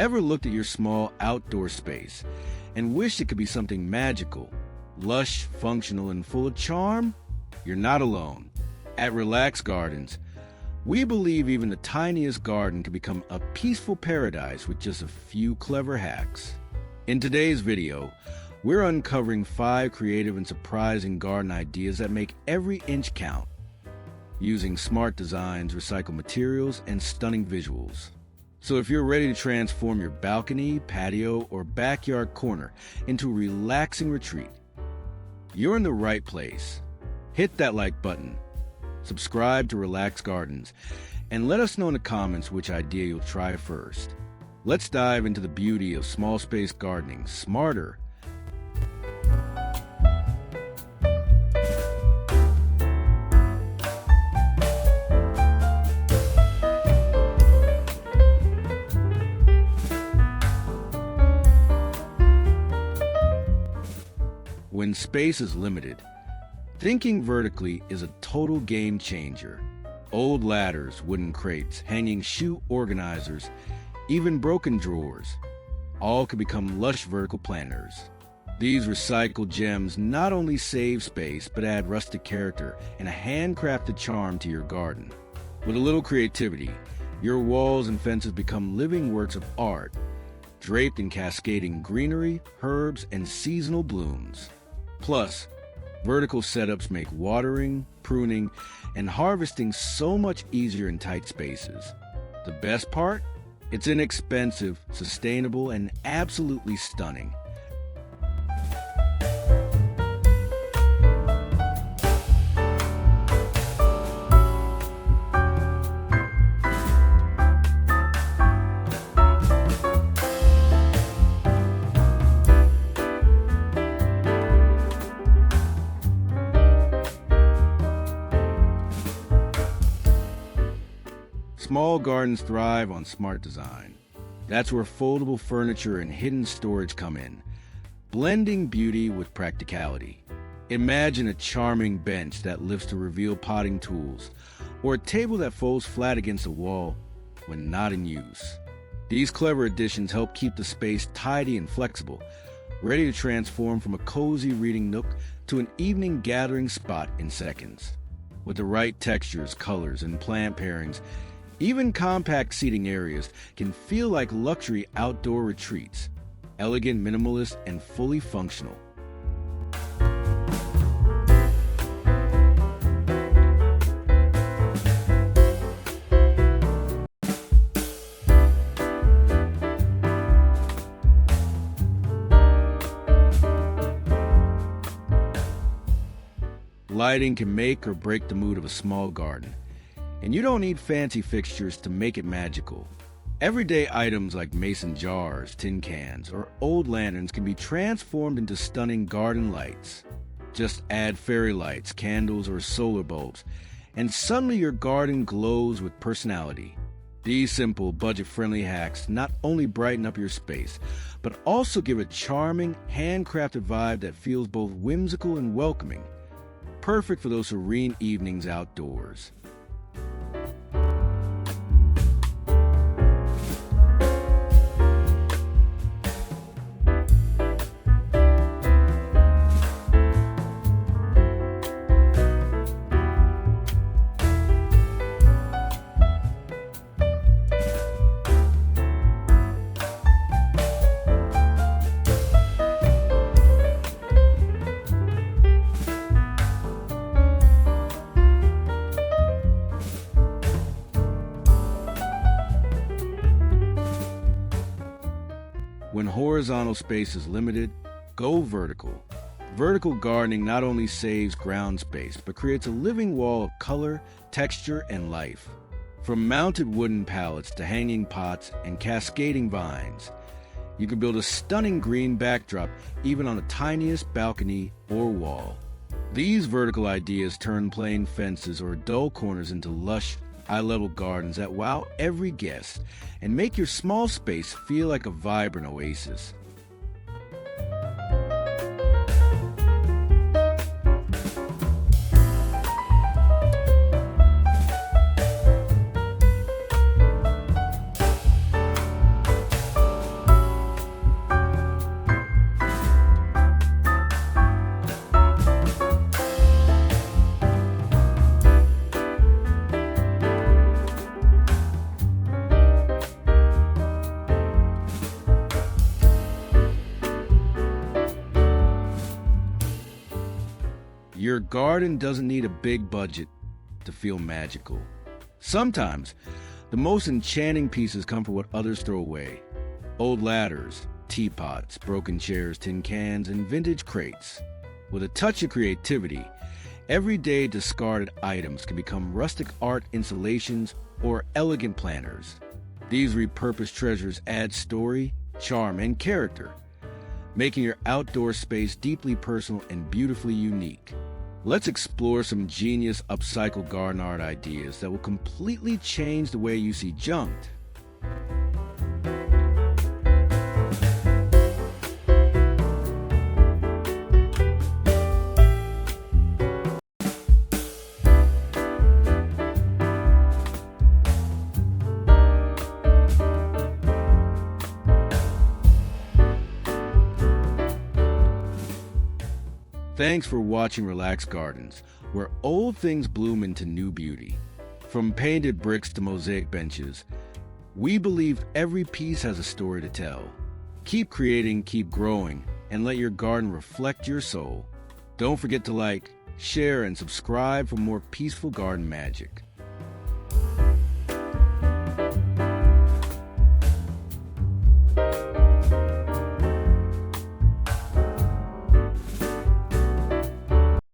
Ever looked at your small outdoor space and wished it could be something magical, lush, functional, and full of charm? You're not alone. At Relax Gardens, we believe even the tiniest garden can become a peaceful paradise with just a few clever hacks. In today's video, we're uncovering 5 creative and surprising garden ideas that make every inch count, using smart designs, recycled materials, and stunning visuals. So if you're ready to transform your balcony, patio, or backyard corner into a relaxing retreat, you're in the right place. Hit that like button, subscribe to Relax Gardens, and let us know in the comments which idea you'll try first. Let's dive into the beauty of small space gardening, smarter. When space is limited, thinking vertically is a total game changer. Old ladders, wooden crates, hanging shoe organizers, even broken drawers, all can become lush vertical planters. These recycled gems not only save space, but add rustic character and a handcrafted charm to your garden. With a little creativity, your walls and fences become living works of art, draped in cascading greenery, herbs, and seasonal blooms. Plus, vertical setups make watering, pruning, and harvesting so much easier in tight spaces. The best part? It's inexpensive, sustainable, and absolutely stunning. Small gardens thrive on smart design. That's where foldable furniture and hidden storage come in, blending beauty with practicality. Imagine a charming bench that lifts to reveal potting tools, or a table that folds flat against a wall when not in use. These clever additions help keep the space tidy and flexible, ready to transform from a cozy reading nook to an evening gathering spot in seconds. With the right textures, colors, and plant pairings, even compact seating areas can feel like luxury outdoor retreats, elegant, minimalist, and fully functional. Lighting can make or break the mood of a small garden. And you don't need fancy fixtures to make it magical. Everyday items like mason jars, tin cans, or old lanterns can be transformed into stunning garden lights. Just add fairy lights, candles, or solar bulbs, and suddenly your garden glows with personality. These simple, budget-friendly hacks not only brighten up your space, but also give a charming, handcrafted vibe that feels both whimsical and welcoming. Perfect for those serene evenings outdoors. When horizontal space is limited, go vertical. Vertical gardening not only saves ground space, but creates a living wall of color, texture, and life. From mounted wooden pallets to hanging pots and cascading vines, you can build a stunning green backdrop even on the tiniest balcony or wall. These vertical ideas turn plain fences or dull corners into lush, eye-level gardens that wow every guest and make your small space feel like a vibrant oasis. Your garden doesn't need a big budget to feel magical. Sometimes, the most enchanting pieces come from what others throw away. Old ladders, teapots, broken chairs, tin cans, and vintage crates. With a touch of creativity, everyday discarded items can become rustic art installations or elegant planters. These repurposed treasures add story, charm, and character, making your outdoor space deeply personal and beautifully unique. Let's explore some genius upcycled garden art ideas that will completely change the way you see junk. Thanks for watching Relax Gardens, where old things bloom into new beauty. From painted bricks to mosaic benches, we believe every piece has a story to tell. Keep creating, keep growing, and let your garden reflect your soul. Don't forget to like, share, and subscribe for more peaceful garden magic.